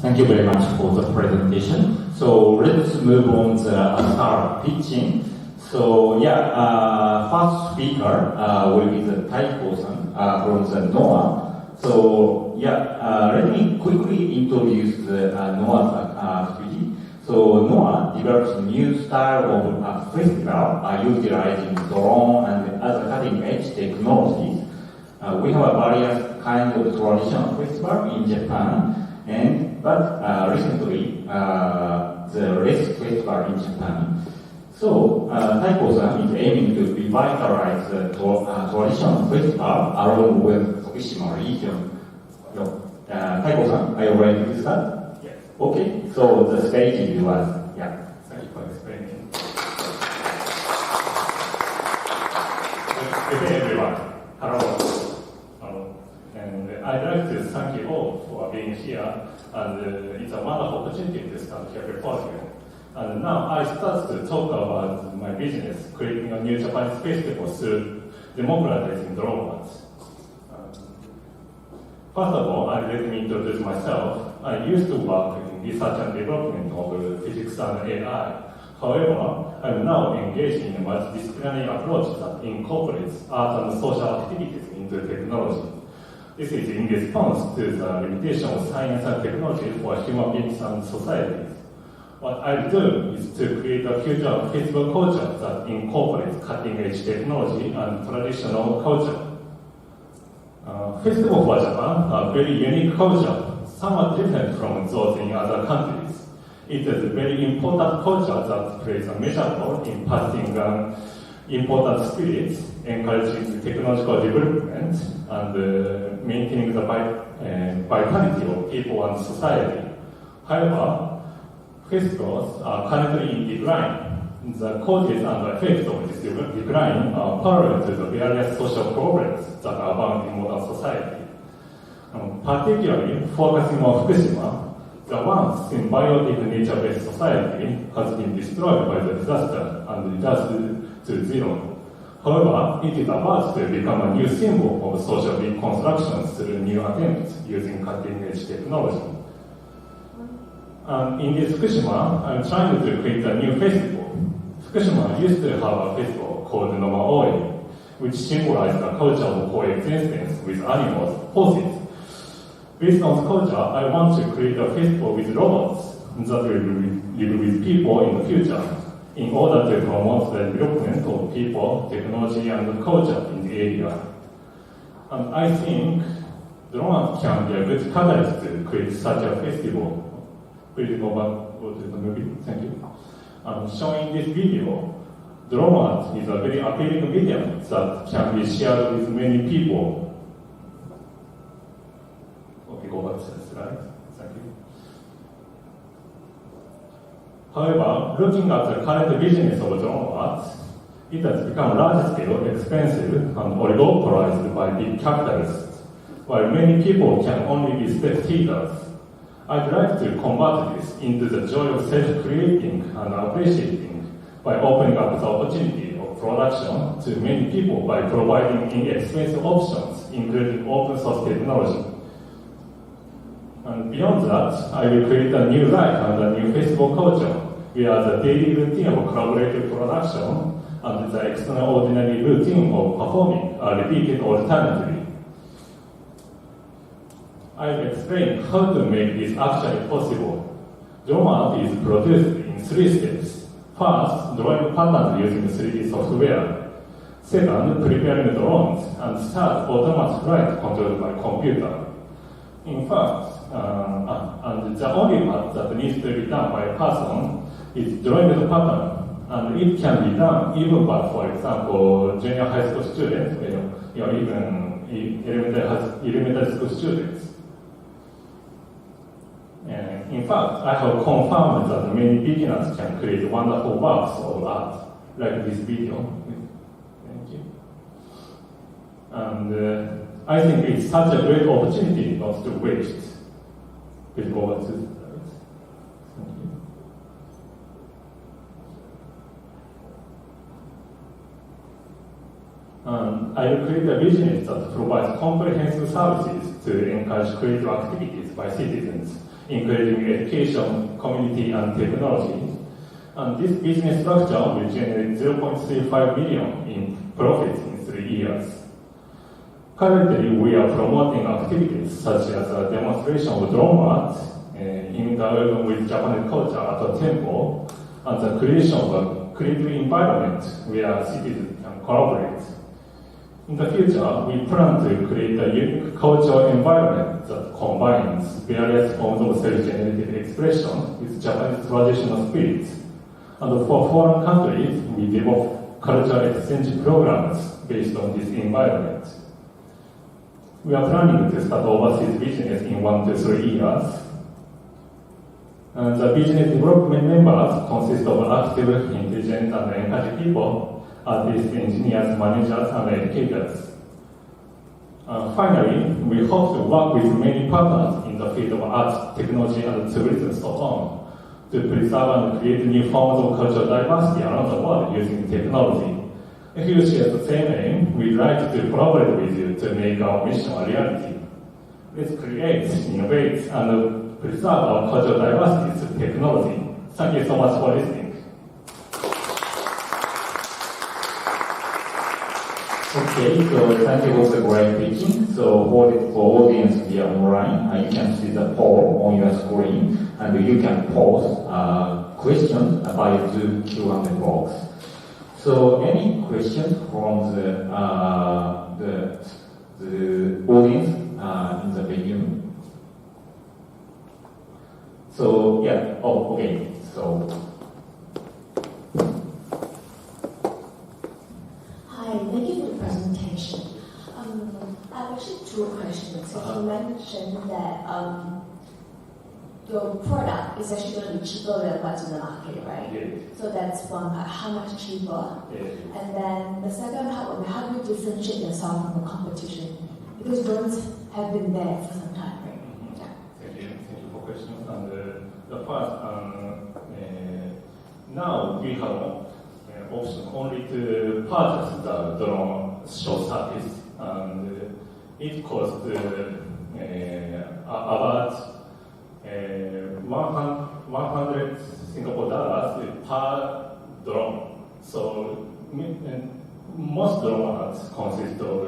Thank you very much for the presentation. So let's move on to start pitching. So first speaker will be the Taiko-san from the NOAA. So let me quickly introduce the NOAA's activity. So NOAA develops a new style of festival utilizing drone and other cutting-edge technologies. We have various kinds of traditional festival in Japan, but recently the race festival in Japan. So Taiko-san is aiming to revitalize the traditional festival along with Tokushima region. Taiko-san, are you ready to start? Yes. Okay, so the stage is yours. Thank you for explaining. Good day, everyone. Hello. And I'd like to thank you all for being here. And it's a wonderful opportunity to stand here before you. And now I start to talk about my business, creating a new Japanese festival through democratizing drone arts. First of all, let me introduce myself. I used to work in research and development of physics and AI. However, I'm now engaged in a multidisciplinary approach that incorporates art and social activities into technology. This is in response to the limitation of science and technology for human beings and societies. What I do is to create a future of festival culture that incorporates cutting-edge technology and traditional culture. Festival for Japan are very unique culture, somewhat different from those in other countries. It is a very important culture that plays a major role in passing important spirits, encouraging technological development, and maintaining the vitality of people and society. However, festivals are currently in decline. The causes and effects of this decline are parallel to the various social problems that are found in modern society. Particularly focusing on Fukushima, the once symbiotic nature-based society has been destroyed by the disaster and reduced to zero. However, it is about to become a new symbol of social reconstruction through new attempts using cutting-edge technology. In this Fukushima, I'm trying to create a new festival. Fukushima used to have a festival called Noma Oi, which symbolized the culture of coexistence with animals, horses. Based on the culture, I want to create a festival with robots that will live with people in the future in order to promote the development of people, technology, and culture in the area. And I think drone can be a good catalyst to create such a festival. Please go back to the movie. Thank you. Showing this video, drone art is a very appealing medium that can be shared with many people. Okay, go back to the slide. Thank you. However, looking at the current business of drone art, it has become large-scale, expensive, and oligopolized by big capitalists, while many people can only be spectators. I'd like to convert this into the joy of self-creating and appreciating by opening up the opportunity of production to many people by providing inexpensive options, including open source technology. And beyond that, I will create a new life and a new festival culture, where the daily routine of collaborative production and the extraordinary routine of performing are repeated alternately. I'll explain how to make this actually possible. Drone art is produced in 3 steps. First, drawing patterns using 3D software. Second, preparing drones. And third, automatic flight controlled by computer. In fact, and the only part that needs to be done by a person is drawing the pattern. And it can be done even by, for example, junior high school students, or even elementary school students. In fact, I have confirmed that many beginners can create wonderful works of art, like this video. Thank you. And I think it's such a great opportunity not to waste. Please go back to the slides. Thank you. I will create a business that provides comprehensive services to encourage creative activities by citizens including education, community, and technology. And this business structure will generate 0.35 million in profits in 3 years. Currently, we are promoting activities such as a demonstration of drone art in dialogue with Japanese culture at a temple, and the creation of a creative environment where citizens can collaborate. In the future, we plan to create a unique cultural environment that combines various forms of self-generated expression with Japanese traditional spirit. And for foreign countries, we develop cultural exchange programs based on this environment. We are planning to start overseas business in 1 to 3 years. And the business development members consist of active, intelligent, and engaged people, artists, engineers, managers, and educators. Finally, we hope to work with many partners in the field of arts, technology, and tourism, so on, to preserve and create new forms of cultural diversity around the world using technology. If you share the same aim, we'd like to collaborate with you to make our mission a reality. Let's create, innovate, and preserve our cultural diversity through technology. Thank you so much for listening. Okay, so thank you for the great teaching. So for audience via online, you can see the poll on your screen, and you can pose questions by Zoom Q&A box. So any questions from the audience in the venue? So yeah, okay. So. Hi, thank you for the presentation. I have actually 2 questions. So you mentioned that your product is actually going to be cheaper than what's in the market, right? Yes. So that's one part. How much cheaper? Yes. And then the second part will be how do you differentiate yourself from the competition? Because drones have been there for some time, right? Yeah. Thank you for questions. And the first, now we have option only to purchase the drone show service, and it costs about 100 Singapore dollars per drone. So most drones consist of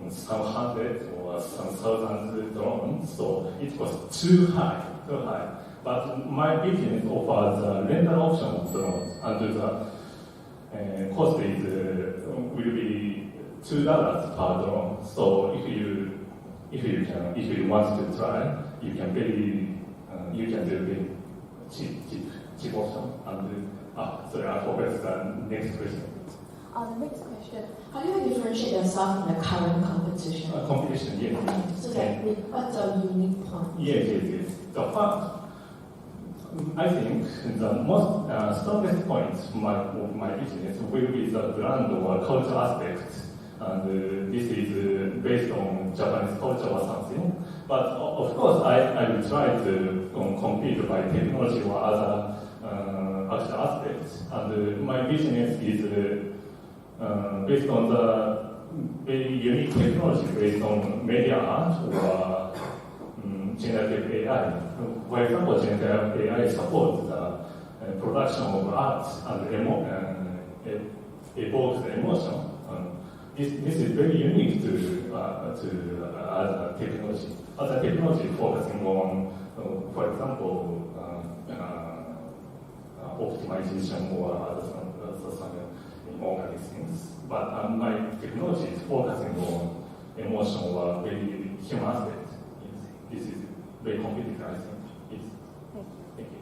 some hundred or some thousands drones, so it costs too high. But my business offers a rental option of drones, and the cost is will be $2 per drone. So if you want to try, you can do very cheap option. And sorry, I forgot the next question. The next question: how do you differentiate yourself from the current competition? Competition, yes. So that what's a unique point? Yes. The first, I think the most strongest point of my business will be the brand or culture aspect, and this is based on Japanese culture or something. But of course, I will try to compete by technology or other actual aspects. And my business is based on the very unique technology based on media art or generative AI. For example, generative AI supports the production of art and evokes the emotion. This is very unique to other technology. Other technology focusing on, for example, optimization or other some organic things. But my technology is focusing on emotion or very human aspect. This is very competitive, I think. Yes. Thank you.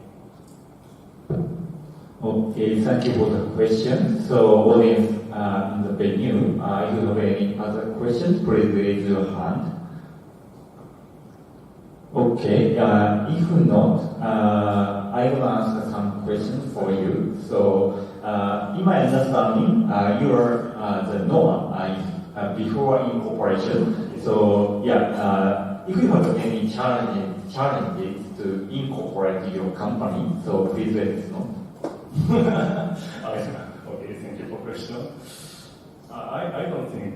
Okay, thank you for the question. So audience in the venue, if you have any other questions, please raise your hand. Okay, if not, I will answer some questions for you. So, in my understanding, you are the NOAA before incorporation. So, if you have any challenges to incorporate your company, so please let us know. Okay, thank you for the question. I don't think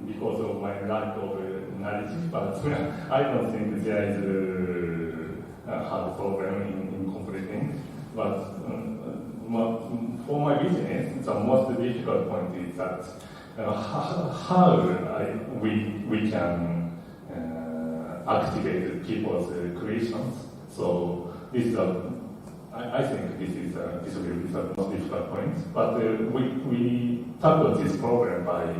because of my lack of knowledge, but I don't think there is a hard problem in completing. But for my business, the most difficult point is that how we can activate people's creations. So this is I think this will be the most difficult point. But we tackle this problem by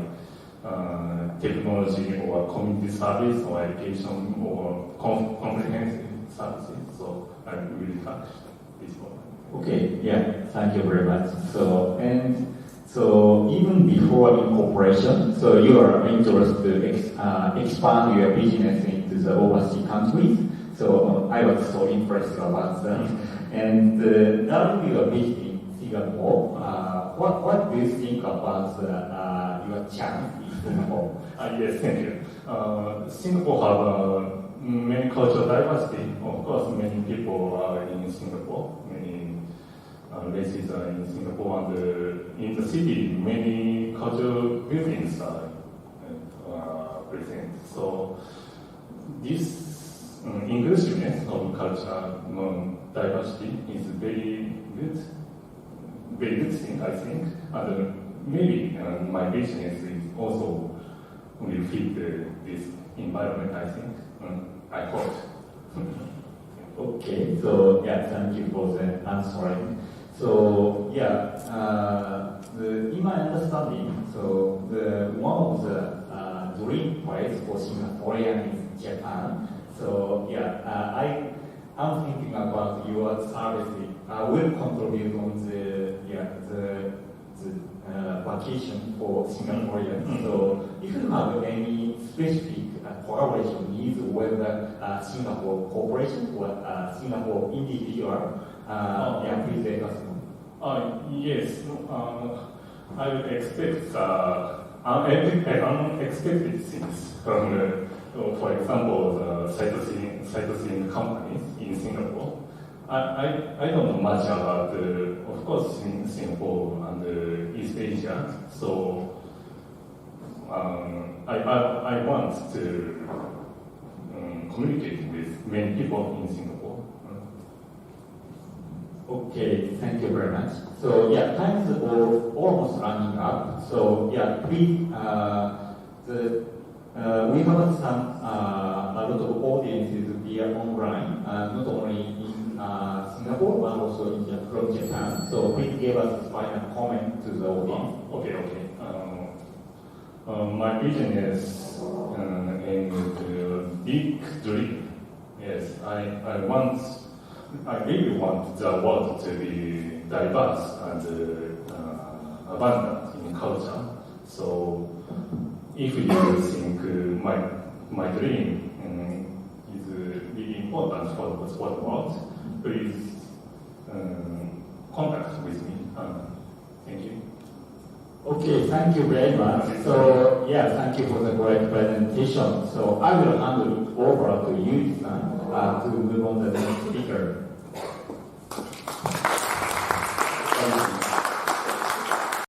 technology or community service or education or comprehensive services. So I will touch this one. Okay, yeah, thank you very much. So even before incorporation, so you are interested to expand your business into the overseas countries. So I was so impressed about that. And now you are based in Singapore. What do you think about your chance in Singapore? Yes, thank you. Singapore have many cultural diversity. Of course, many people are in Singapore. Many races are in Singapore, and in the city, many cultural buildings are present. So this inclusiveness of cultural diversity is very good thing, I think. And maybe my business is also will fit this environment, I think. I hope. Okay, so yeah, thank you for the answering. So yeah, in my understanding, so one of the dream place for Singaporean is Japan. So yeah, I'm thinking about your services will contribute on the vacation for Singaporeans. So if you have any specific collaboration needs, whether Singapore corporation or Singapore individual, please let us know. Yes, I would expect unexpected things from for example, the sightseeing companies in Singapore. I don't know much about, of course, in Singapore and East Asia. So I want to communicate with many people in Singapore. Okay, thank you very much. So yeah, time is almost running up. So yeah, please, we have some a lot of audiences via online, not only in Singapore but also from Japan. So please give us a final comment to the audience. Okay. My business aims to big dream. Yes, I really want the world to be diverse and abundant in culture. So if you think my dream is really important for the world, please contact with me. Thank you. Okay, thank you very much. So yeah, thank you for the great presentation. So I will hand it over to you, to move on to the next speaker.